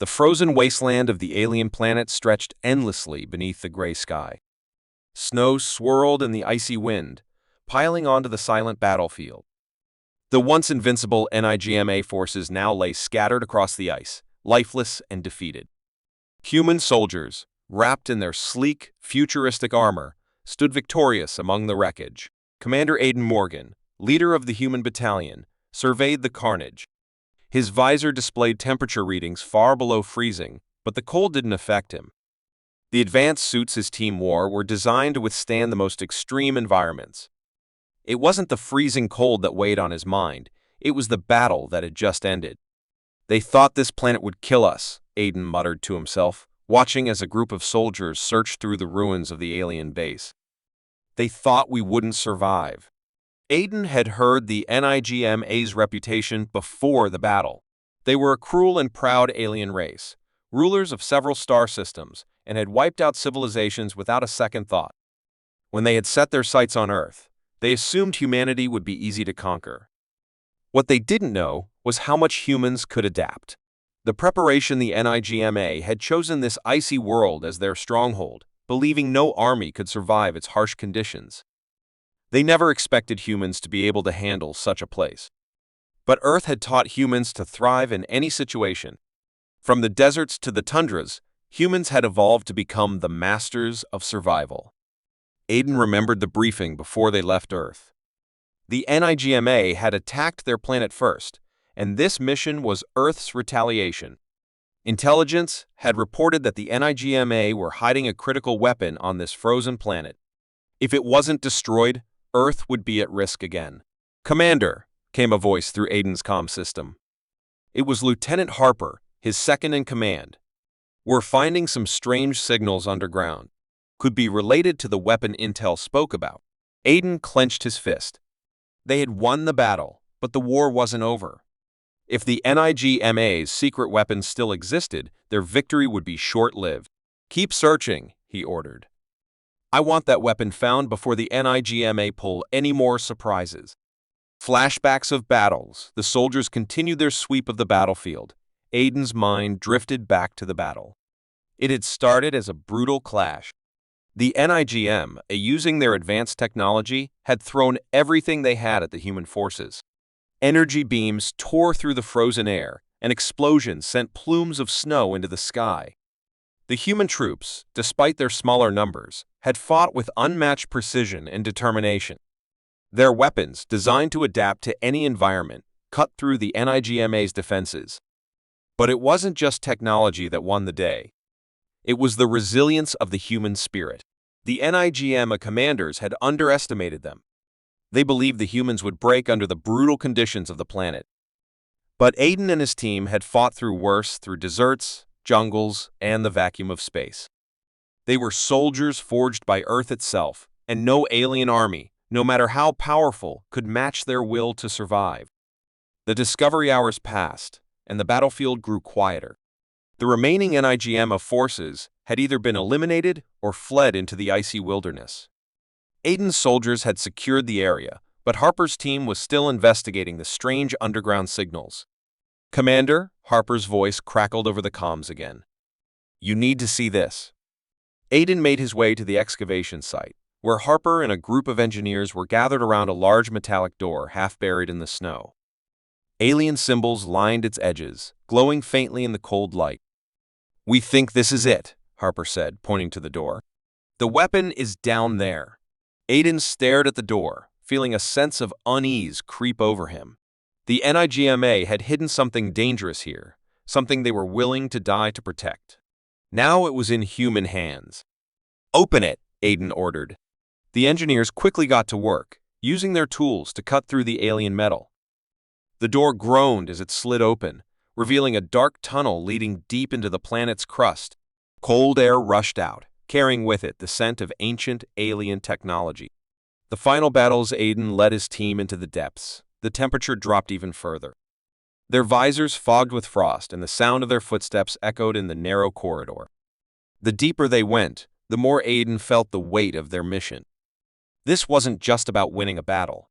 The frozen wasteland of the alien planet stretched endlessly beneath the gray sky. Snow swirled in the icy wind, piling onto the silent battlefield. The once invincible NIGMA forces now lay scattered across the ice, lifeless and defeated. Human soldiers, wrapped in their sleek, futuristic armor, stood victorious among the wreckage. Commander Aiden Morgan, leader of the human battalion, surveyed the carnage. His visor displayed temperature readings far below freezing, but the cold didn't affect him. The advanced suits his team wore were designed to withstand the most extreme environments. It wasn't the freezing cold that weighed on his mind, it was the battle that had just ended. "They thought this planet would kill us," Aiden muttered to himself, watching as a group of soldiers searched through the ruins of the alien base. "They thought we wouldn't survive." Aiden had heard the NIGMA's reputation before the battle. They were a cruel and proud alien race, rulers of several star systems, and had wiped out civilizations without a second thought. When they had set their sights on Earth, they assumed humanity would be easy to conquer. What they didn't know was how much humans could adapt. The preparation the NIGMA had chosen this icy world as their stronghold, believing no army could survive its harsh conditions. They never expected humans to be able to handle such a place. But Earth had taught humans to thrive in any situation. From the deserts to the tundras, humans had evolved to become the masters of survival. Aiden remembered the briefing before they left Earth. The NIGMA had attacked their planet first, and this mission was Earth's retaliation. Intelligence had reported that the NIGMA were hiding a critical weapon on this frozen planet. If it wasn't destroyed, Earth would be at risk again. "Commander," came a voice through Aiden's comm system. It was Lieutenant Harper, his second in command. "We're finding some strange signals underground. Could be related to the weapon Intel spoke about." Aiden clenched his fist. They had won the battle, but the war wasn't over. If the NIGMA's secret weapon still existed, their victory would be short-lived. "Keep searching," he ordered. "I want that weapon found before the NIGMA pull any more surprises." Flashbacks of battles, the soldiers continued their sweep of the battlefield. Aiden's mind drifted back to the battle. It had started as a brutal clash. The NIGM, using their advanced technology, had thrown everything they had at the human forces. Energy beams tore through the frozen air, and explosions sent plumes of snow into the sky. The human troops, despite their smaller numbers, had fought with unmatched precision and determination. Their weapons, designed to adapt to any environment, cut through the NIGMA's defenses. But it wasn't just technology that won the day. It was the resilience of the human spirit. The NIGMA commanders had underestimated them. They believed the humans would break under the brutal conditions of the planet. But Aiden and his team had fought through worse, through deserts, jungles, and the vacuum of space. They were soldiers forged by Earth itself, and no alien army, no matter how powerful, could match their will to survive. The discovery hours passed, and the battlefield grew quieter. The remaining NIGMA forces had either been eliminated or fled into the icy wilderness. Aiden's soldiers had secured the area, but Harper's team was still investigating the strange underground signals. "Commander," Harper's voice crackled over the comms again. "You need to see this." Aiden made his way to the excavation site, where Harper and a group of engineers were gathered around a large metallic door half buried in the snow. Alien symbols lined its edges, glowing faintly in the cold light. "We think this is it," Harper said, pointing to the door. "The weapon is down there." Aiden stared at the door, feeling a sense of unease creep over him. The NIGMA had hidden something dangerous here, something they were willing to die to protect. Now it was in human hands. "Open it," Aiden ordered. The engineers quickly got to work, using their tools to cut through the alien metal. The door groaned as it slid open, revealing a dark tunnel leading deep into the planet's crust. Cold air rushed out, carrying with it the scent of ancient alien technology. The final battles Aiden led his team into the depths. The temperature dropped even further. Their visors fogged with frost, and the sound of their footsteps echoed in the narrow corridor. The deeper they went, the more Aiden felt the weight of their mission. This wasn't just about winning a battle.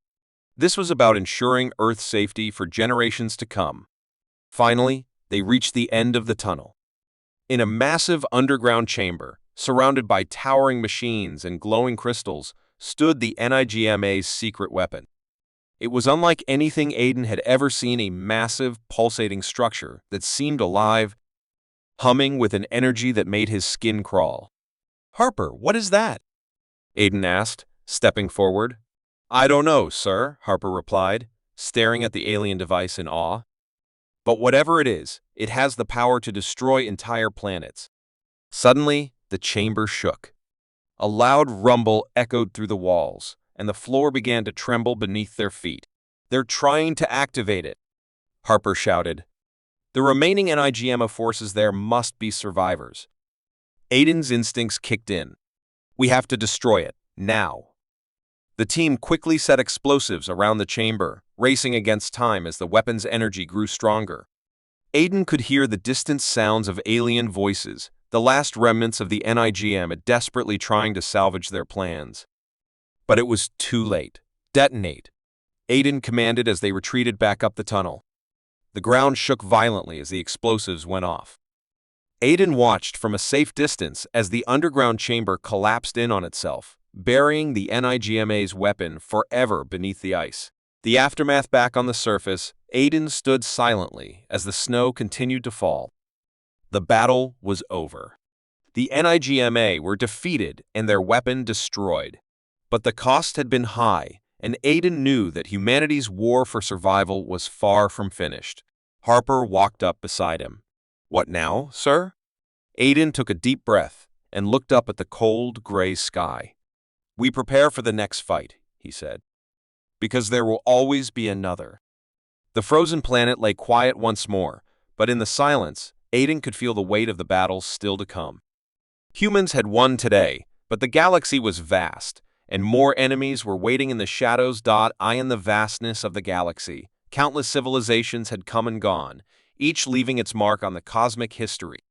This was about ensuring Earth's safety for generations to come. Finally, they reached the end of the tunnel. In a massive underground chamber, surrounded by towering machines and glowing crystals, stood the NIGMA's secret weapon. It was unlike anything Aiden had ever seen, a massive, pulsating structure that seemed alive, humming with an energy that made his skin crawl. "Harper, what is that?" Aiden asked, stepping forward. "I don't know, sir," Harper replied, staring at the alien device in awe. "But whatever it is, it has the power to destroy entire planets." Suddenly, the chamber shook. A loud rumble echoed through the walls, and the floor began to tremble beneath their feet. "They're trying to activate it," Harper shouted. "The remaining NIGMA forces there must be survivors." Aiden's instincts kicked in. "We have to destroy it, now." The team quickly set explosives around the chamber, racing against time as the weapon's energy grew stronger. Aiden could hear the distant sounds of alien voices, the last remnants of the NIGMA desperately trying to salvage their plans. But it was too late. "Detonate," Aiden commanded as they retreated back up the tunnel. The ground shook violently as the explosives went off. Aiden watched from a safe distance as the underground chamber collapsed in on itself, burying the NIGMA's weapon forever beneath the ice. The aftermath back on the surface, Aiden stood silently as the snow continued to fall. The battle was over. The NIGMA were defeated and their weapon destroyed. But the cost had been high, and Aiden knew that humanity's war for survival was far from finished. Harper walked up beside him. "What now, sir?" Aiden took a deep breath and looked up at the cold, gray sky. "We prepare for the next fight," he said, "because there will always be another." The frozen planet lay quiet once more, but in the silence, Aiden could feel the weight of the battles still to come. Humans had won today, but the galaxy was vast, and more enemies were waiting in the shadows. In the vastness of the galaxy, countless civilizations had come and gone, each leaving its mark on the cosmic history.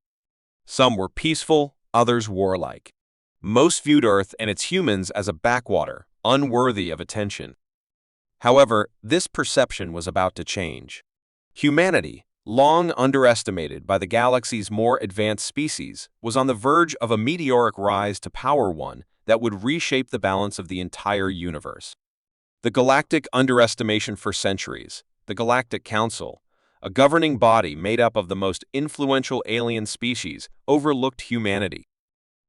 Some were peaceful, others warlike. Most viewed Earth and its humans as a backwater, unworthy of attention. However, this perception was about to change. Humanity, long underestimated by the galaxy's more advanced species, was on the verge of a meteoric rise to power, one that would reshape the balance of the entire universe. The galactic underestimation for centuries, the Galactic Council, a governing body made up of the most influential alien species, overlooked humanity.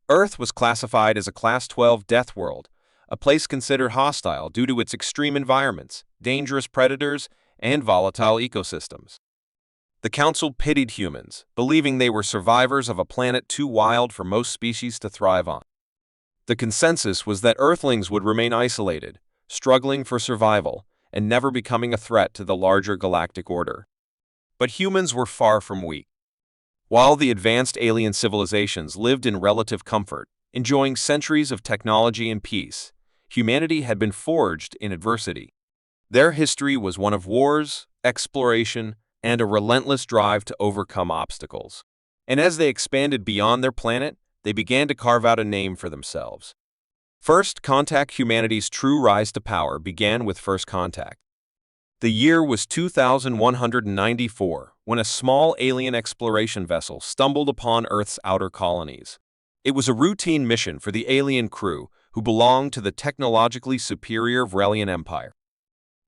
Earth was classified as a Class 12 death world, a place considered hostile due to its extreme environments, dangerous predators, and volatile ecosystems. The Council pitied humans, believing they were survivors of a planet too wild for most species to thrive on. The consensus was that Earthlings would remain isolated, struggling for survival, and never becoming a threat to the larger galactic order. But humans were far from weak. While the advanced alien civilizations lived in relative comfort, enjoying centuries of technology and peace, humanity had been forged in adversity. Their history was one of wars, exploration, and a relentless drive to overcome obstacles. And as they expanded beyond their planet, they began to carve out a name for themselves. First Contact. Humanity's true rise to power began with First Contact. The year was 2194, when a small alien exploration vessel stumbled upon Earth's outer colonies. It was a routine mission for the alien crew, who belonged to the technologically superior Vrelian Empire.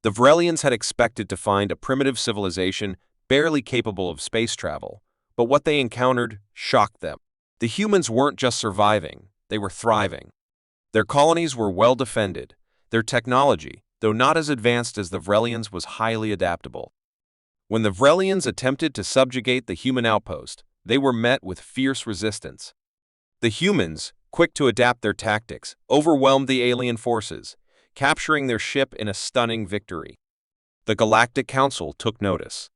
The Vrelians had expected to find a primitive civilization barely capable of space travel, but what they encountered shocked them. The humans weren't just surviving, they were thriving. Their colonies were well defended. Their technology, though not as advanced as the Vrelians, was highly adaptable. When the Vrelians attempted to subjugate the human outpost, they were met with fierce resistance. The humans, quick to adapt their tactics, overwhelmed the alien forces, capturing their ship in a stunning victory. The Galactic Council took notice.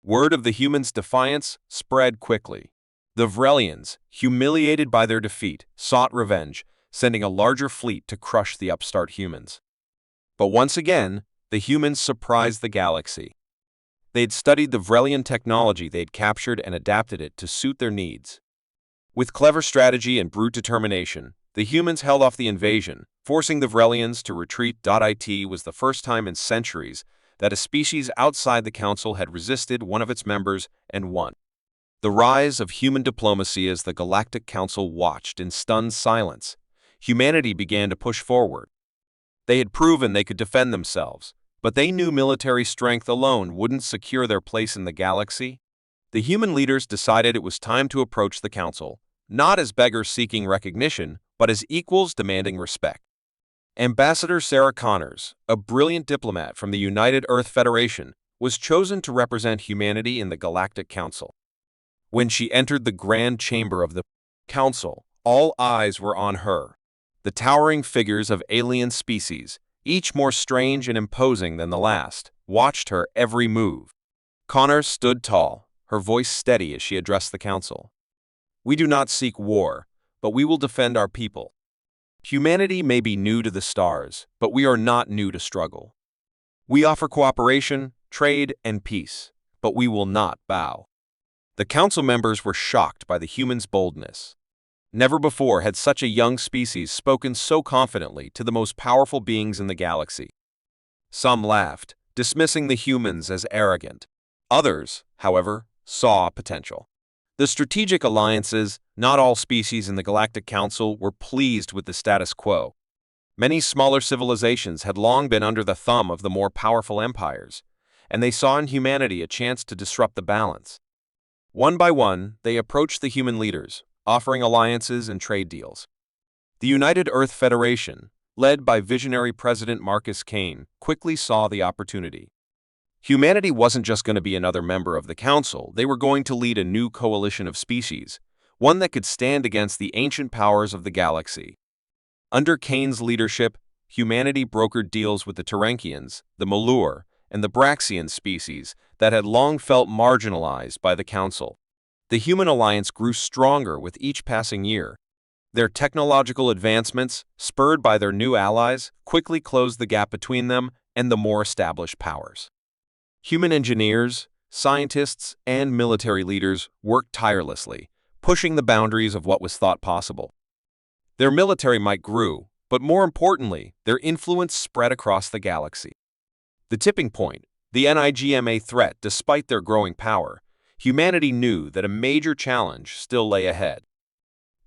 Word of the humans' defiance spread quickly. The Vrelians, humiliated by their defeat, sought revenge, sending a larger fleet to crush the upstart humans. But once again, the humans surprised the galaxy. They'd studied the Vrelian technology they'd captured and adapted it to suit their needs. With clever strategy and brute determination, the humans held off the invasion, forcing the Vrelians to retreat. It was the first time in centuries that a species outside the Council had resisted one of its members and won. The rise of human diplomacy as the Galactic Council watched in stunned silence. Humanity began to push forward. They had proven they could defend themselves, but they knew military strength alone wouldn't secure their place in the galaxy. The human leaders decided it was time to approach the Council, not as beggars seeking recognition, but as equals demanding respect. Ambassador Sarah Connors, a brilliant diplomat from the United Earth Federation, was chosen to represent humanity in the Galactic Council. When she entered the grand chamber of the Council, all eyes were on her. The towering figures of alien species, each more strange and imposing than the last, watched her every move. Connors stood tall, her voice steady as she addressed the Council. "We do not seek war, but we will defend our people. Humanity may be new to the stars, but we are not new to struggle. We offer cooperation, trade, and peace, but we will not bow." The council members were shocked by the humans' boldness. Never before had such a young species spoken so confidently to the most powerful beings in the galaxy. Some laughed, dismissing the humans as arrogant. Others, however, saw potential. The strategic alliances, not all species in the Galactic Council, were pleased with the status quo. Many smaller civilizations had long been under the thumb of the more powerful empires, and they saw in humanity a chance to disrupt the balance. One by one, they approached the human leaders, offering alliances and trade deals. The United Earth Federation, led by visionary President Marcus Kane, quickly saw the opportunity. Humanity wasn't just going to be another member of the Council, they were going to lead a new coalition of species, one that could stand against the ancient powers of the galaxy. Under Kane's leadership, humanity brokered deals with the Terrankians, the Malur, and the Braxian species that had long felt marginalized by the Council. The human alliance grew stronger with each passing year. Their technological advancements, spurred by their new allies, quickly closed the gap between them and the more established powers. Human engineers, scientists, and military leaders worked tirelessly, pushing the boundaries of what was thought possible. Their military might grew, but more importantly, their influence spread across the galaxy. The tipping point, the NIGMA threat. Despite their growing power, humanity knew that a major challenge still lay ahead.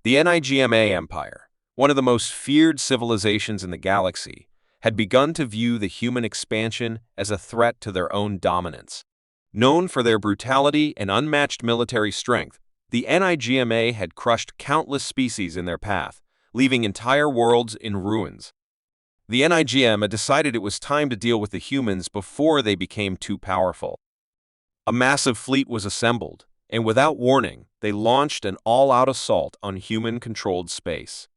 The NIGMA Empire, one of the most feared civilizations in the galaxy, had begun to view the human expansion as a threat to their own dominance. Known for their brutality and unmatched military strength, the NIGMA had crushed countless species in their path, leaving entire worlds in ruins. The NIGMA decided it was time to deal with the humans before they became too powerful. A massive fleet was assembled, and without warning, they launched an all-out assault on human-controlled space.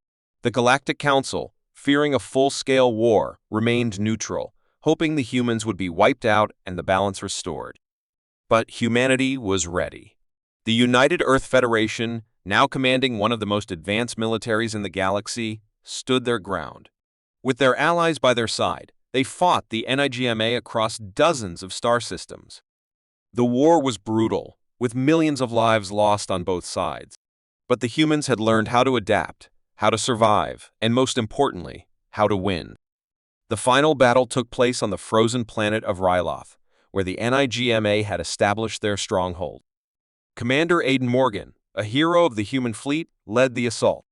The Galactic Council, fearing a full-scale war, remained neutral, hoping the humans would be wiped out and the balance restored. But humanity was ready. The United Earth Federation, now commanding one of the most advanced militaries in the galaxy, stood their ground. With their allies by their side, they fought the NIGMA across dozens of star systems. The war was brutal, with millions of lives lost on both sides. But the humans had learned how to adapt, how to survive, and most importantly, how to win. The final battle took place on the frozen planet of Ryloth, where the NIGMA had established their stronghold. Commander Aiden Morgan, a hero of the human fleet, led the assault.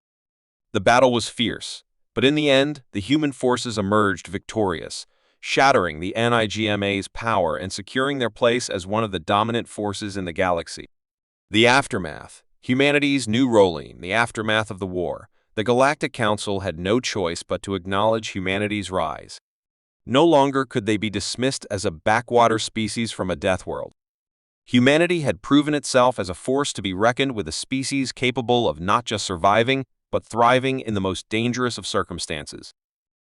The battle was fierce, but in the end, the human forces emerged victorious, shattering the NIGMA's power and securing their place as one of the dominant forces in the galaxy. The aftermath, humanity's new rolling, the aftermath of the war, the Galactic Council had no choice but to acknowledge humanity's rise. No longer could they be dismissed as a backwater species from a death world. Humanity had proven itself as a force to be reckoned with, a species capable of not just surviving, but thriving in the most dangerous of circumstances.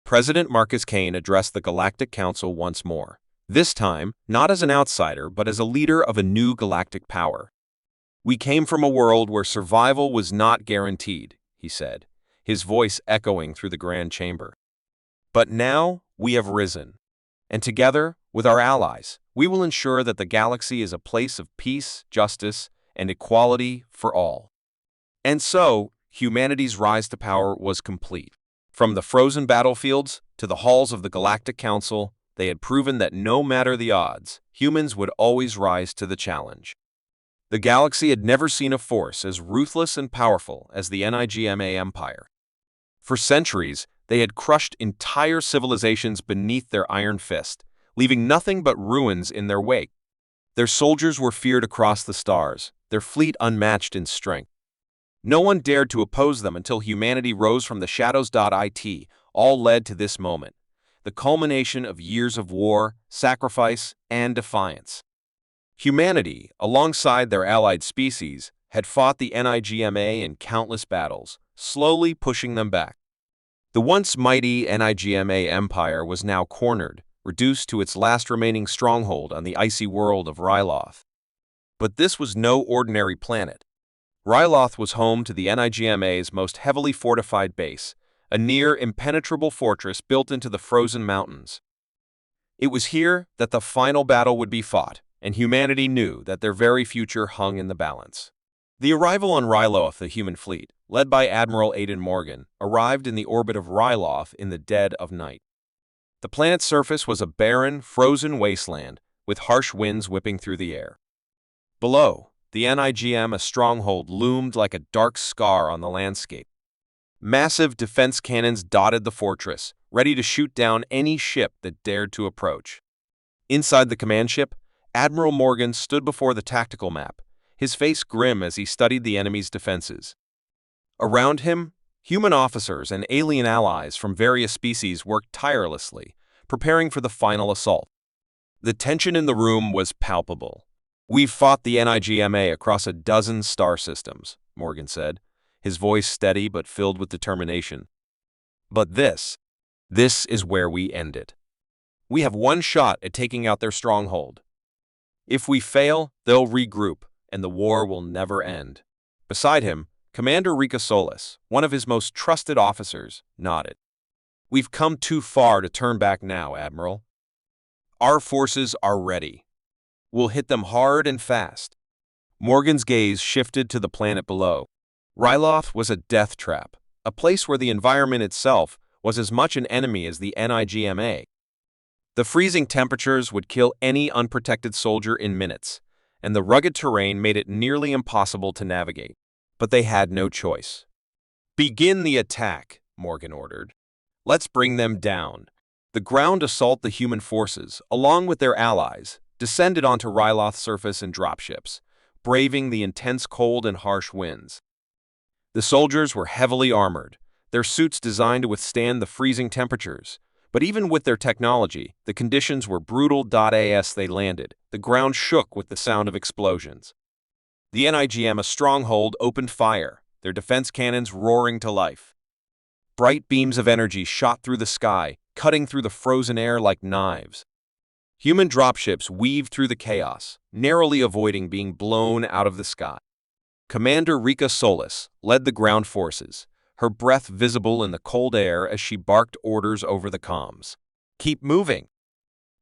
President Marcus Kane addressed the Galactic Council once more, this time not as an outsider but as a leader of a new galactic power. "We came from a world where survival was not guaranteed," he said, his voice echoing through the grand chamber. "But now we have risen, and together with our allies, we will ensure that the galaxy is a place of peace, justice, and equality for all." And so, humanity's rise to power was complete. From the frozen battlefields to the halls of the Galactic Council, they had proven that no matter the odds, humans would always rise to the challenge. The galaxy had never seen a force as ruthless and powerful as the NIGMA Empire. For centuries, they had crushed entire civilizations beneath their iron fist, leaving nothing but ruins in their wake. Their soldiers were feared across the stars, their fleet unmatched in strength. No one dared to oppose them until humanity rose from the shadows. It all led to this moment, the culmination of years of war, sacrifice, and defiance. Humanity, alongside their allied species, had fought the NIGMA in countless battles, slowly pushing them back. The once mighty NIGMA Empire was now cornered, reduced to its last remaining stronghold on the icy world of Ryloth. But this was no ordinary planet. Ryloth was home to the NIGMA's most heavily fortified base, a near-impenetrable fortress built into the frozen mountains. It was here that the final battle would be fought, and humanity knew that their very future hung in the balance. The arrival on Ryloth, the human fleet, led by Admiral Aidan Morgan, arrived in the orbit of Ryloth in the dead of night. The planet's surface was a barren, frozen wasteland, with harsh winds whipping through the air. Below, the NIGMA stronghold loomed like a dark scar on the landscape. Massive defense cannons dotted the fortress, ready to shoot down any ship that dared to approach. Inside the command ship, Admiral Morgan stood before the tactical map, his face grim as he studied the enemy's defenses. Around him, human officers and alien allies from various species worked tirelessly, preparing for the final assault. The tension in the room was palpable. "We've fought the NIGMA across a dozen star systems," Morgan said, his voice steady but filled with determination. "But this is where we end it. We have one shot at taking out their stronghold. If we fail, they'll regroup, and the war will never end." Beside him, Commander Rika Solis, one of his most trusted officers, nodded. "We've come too far to turn back now, Admiral. Our forces are ready. We'll hit them hard and fast." Morgan's gaze shifted to the planet below. Ryloth was a death trap, a place where the environment itself was as much an enemy as the NIGMA. The freezing temperatures would kill any unprotected soldier in minutes, and the rugged terrain made it nearly impossible to navigate. But they had no choice. "Begin the attack," Morgan ordered. "Let's bring them down." The ground assault the human forces, along with their allies, descended onto Ryloth's surface in dropships, braving the intense cold and harsh winds. The soldiers were heavily armored, their suits designed to withstand the freezing temperatures. But even with their technology, the conditions were brutal. As they landed, the ground shook with the sound of explosions. The NIGMA stronghold opened fire, their defense cannons roaring to life. Bright beams of energy shot through the sky, cutting through the frozen air like knives. Human dropships weaved through the chaos, narrowly avoiding being blown out of the sky. Commander Rika Solis led the ground forces, her breath visible in the cold air as she barked orders over the comms. "Keep moving.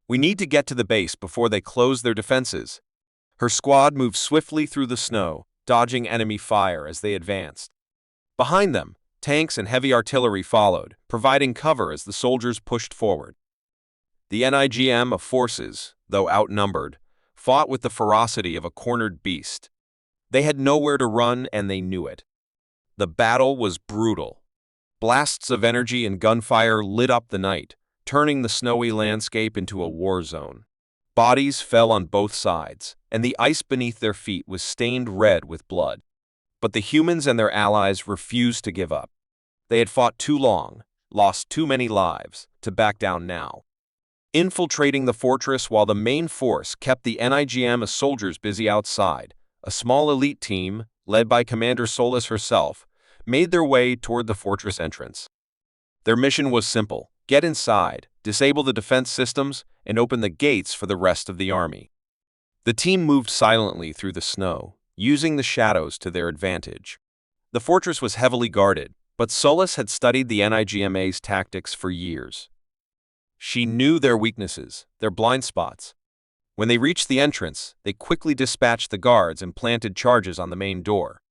We need to get to the base before they close their defenses." Her squad moved swiftly through the snow, dodging enemy fire as they advanced. Behind them, tanks and heavy artillery followed, providing cover as the soldiers pushed forward. The NIGMA forces, though outnumbered, fought with the ferocity of a cornered beast. They had nowhere to run, and they knew it. The battle was brutal. Blasts of energy and gunfire lit up the night, turning the snowy landscape into a war zone. Bodies fell on both sides, and the ice beneath their feet was stained red with blood. But the humans and their allies refused to give up. They had fought too long, lost too many lives, to back down now. Infiltrating the fortress while the main force kept the NIGMA soldiers busy outside, a small elite team, led by Commander Solis herself, made their way toward the fortress entrance. Their mission was simple: get inside, disable the defense systems, and open the gates for the rest of the army. The team moved silently through the snow, using the shadows to their advantage. The fortress was heavily guarded, but Solis had studied the NIGMA's tactics for years. She knew their weaknesses, their blind spots. When they reached the entrance, they quickly dispatched the guards and planted charges on the main door.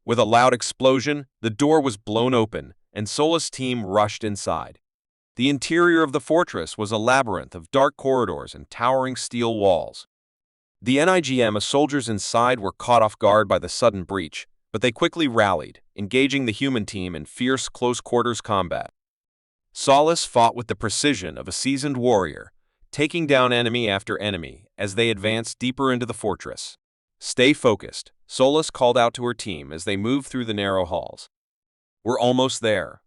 With a loud explosion, the door was blown open, and Solis' team rushed inside. The interior of the fortress was a labyrinth of dark corridors and towering steel walls. The NIGMA soldiers inside were caught off guard by the sudden breach, but they quickly rallied, engaging the human team in fierce close-quarters combat. Solace fought with the precision of a seasoned warrior, taking down enemy after enemy as they advanced deeper into the fortress. "Stay focused," Solace called out to her team as they moved through the narrow halls. "We're almost there."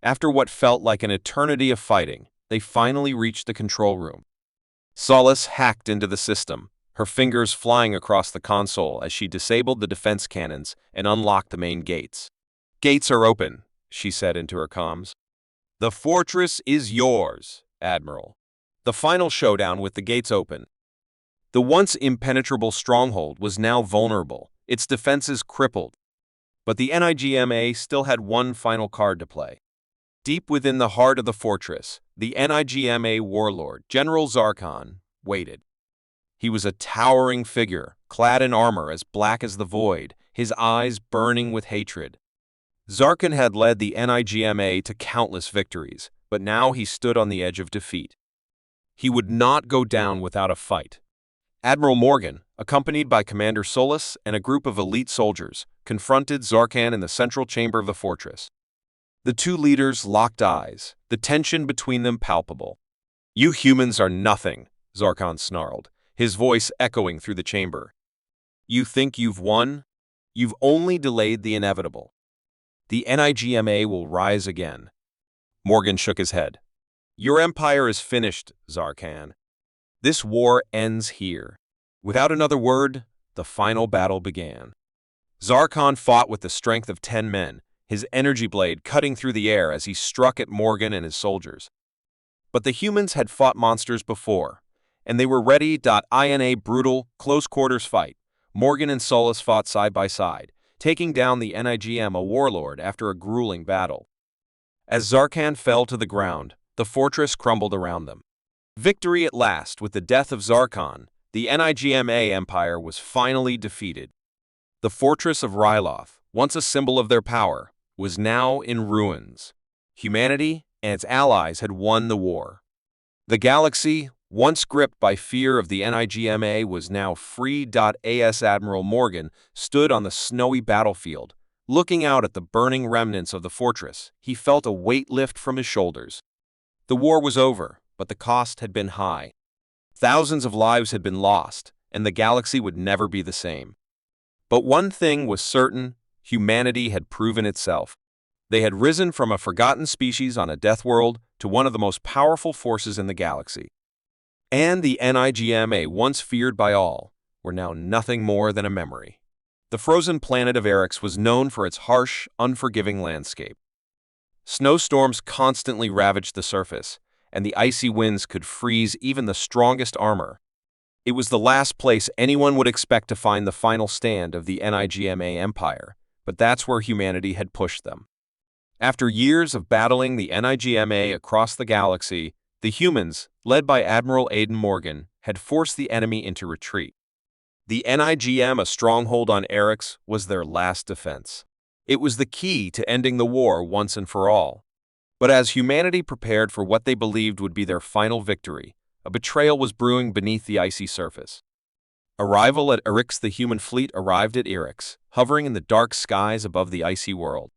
After what felt like an eternity of fighting, they finally reached the control room. Solace hacked into the system, her fingers flying across the console as she disabled the defense cannons and unlocked the main gates. "Gates are open," she said into her comms. "The fortress is yours, Admiral." The final showdown with the gates open. The once impenetrable stronghold was now vulnerable, its defenses crippled. But the NIGMA still had one final card to play. Deep within the heart of the fortress, the NIGMA warlord, General Zarkon, waited. He was a towering figure, clad in armor as black as the void, his eyes burning with hatred. Zarkon had led the NIGMA to countless victories, but now he stood on the edge of defeat. He would not go down without a fight. Admiral Morgan, accompanied by Commander Solace and a group of elite soldiers, confronted Zarkon in the central chamber of the fortress. The two leaders locked eyes, the tension between them palpable. "You humans are nothing," Zarkon snarled, his voice echoing through the chamber. "You think you've won? You've only delayed the inevitable. The NIGMA will rise again." Morgan shook his head. "Your empire is finished, Zarkon. This war ends here." Without another word, the final battle began. Zarkon fought with the strength of 10 men, his energy blade cutting through the air as he struck at Morgan and his soldiers. But the humans had fought monsters before, and they were ready. In a brutal, close-quarters fight, Morgan and Solace fought side by side, taking down the NIGMA warlord after a grueling battle. As Zarkon fell to the ground, the fortress crumbled around them. Victory at last. With the death of Zarkon, the NIGMA empire was finally defeated. The fortress of Ryloth, once a symbol of their power, was now in ruins. Humanity and its allies had won the war. The galaxy, once gripped by fear of the NIGMA, was now free. As Admiral Morgan stood on the snowy battlefield, looking out at the burning remnants of the fortress, he felt a weight lift from his shoulders. The war was over, but the cost had been high. Thousands of lives had been lost, and the galaxy would never be the same. But one thing was certain: humanity had proven itself. They had risen from a forgotten species on a death world to one of the most powerful forces in the galaxy. And the NIGMA, once feared by all, were now nothing more than a memory. The frozen planet of Eryx was known for its harsh, unforgiving landscape. Snowstorms constantly ravaged the surface, and the icy winds could freeze even the strongest armor. It was the last place anyone would expect to find the final stand of the NIGMA empire, but that's where humanity had pushed them. After years of battling the NIGMA across the galaxy, the humans, led by Admiral Aiden Morgan, had forced the enemy into retreat. The NIGMA stronghold on Eryx was their last defense. It was the key to ending the war once and for all. But as humanity prepared for what they believed would be their final victory, a betrayal was brewing beneath the icy surface. Arrival at Eryx. The human fleet arrived at Eryx, hovering in the dark skies above the icy world.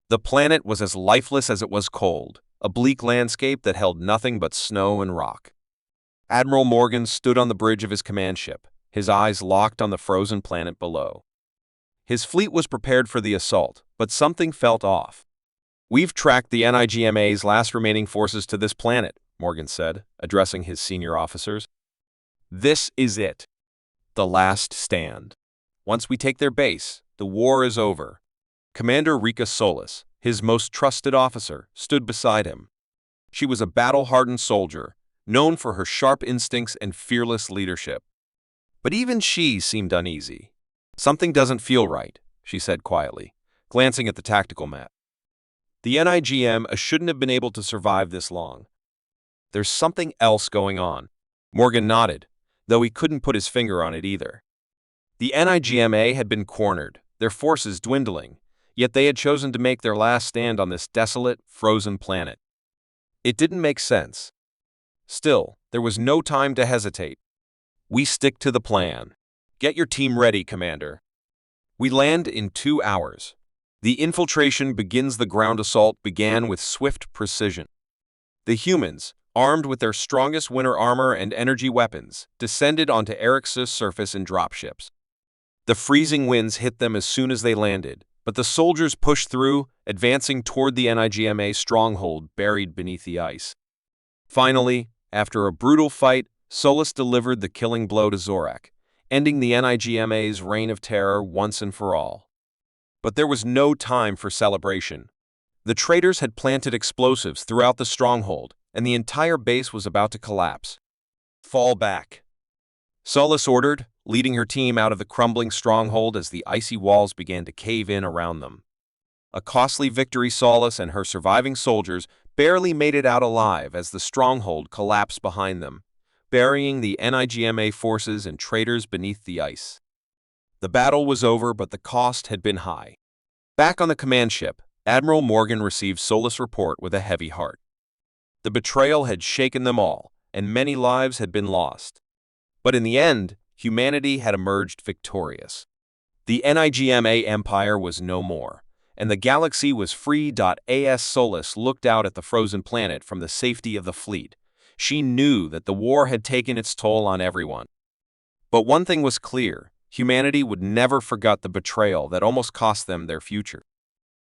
The planet was as lifeless as it was cold, a bleak landscape that held nothing but snow and rock. Admiral Morgan stood on the bridge of his command ship, his eyes locked on the frozen planet below. His fleet was prepared for the assault, but something felt off. "We've tracked the NIGMA's last remaining forces to this planet," Morgan said, addressing his senior officers. "This is it. The last stand. Once we take their base, the war is over." Commander Rika Solis, his most trusted officer, stood beside him. She was a battle-hardened soldier, known for her sharp instincts and fearless leadership. But even she seemed uneasy. "Something doesn't feel right," she said quietly, glancing at the tactical map. "The NIGMA shouldn't have been able to survive this long. There's something else going on." Morgan nodded, though he couldn't put his finger on it either. The NIGMA had been cornered, their forces dwindling, yet they had chosen to make their last stand on this desolate, frozen planet. It didn't make sense. Still, there was no time to hesitate. We stick to the plan. Get your team ready, Commander. We land in 2 hours. The infiltration begins. The ground assault began with swift precision. The humans, armed with their strongest winter armor and energy weapons, descended onto Eryx's surface in dropships. The freezing winds hit them as soon as they landed, but the soldiers pushed through, advancing toward the NIGMA stronghold buried beneath the ice. Finally, after a brutal fight, Solus delivered the killing blow to Zorak, ending the NIGMA's reign of terror once and for all. But there was no time for celebration. The traitors had planted explosives throughout the stronghold, and the entire base was about to collapse. Fall back, Solus ordered, leading her team out of the crumbling stronghold as the icy walls began to cave in around them. A costly victory. Solus and her surviving soldiers barely made it out alive as the stronghold collapsed behind them, burying the NIGMA forces and traitors beneath the ice. The battle was over, but the cost had been high. Back on the command ship, Admiral Morgan received Solus' report with a heavy heart. The betrayal had shaken them all, and many lives had been lost. But in the end, humanity had emerged victorious. The NIGMA Empire was no more, and the galaxy was free. As Solus looked out at the frozen planet from the safety of the fleet, she knew that the war had taken its toll on everyone. But one thing was clear: humanity would never forget the betrayal that almost cost them their future.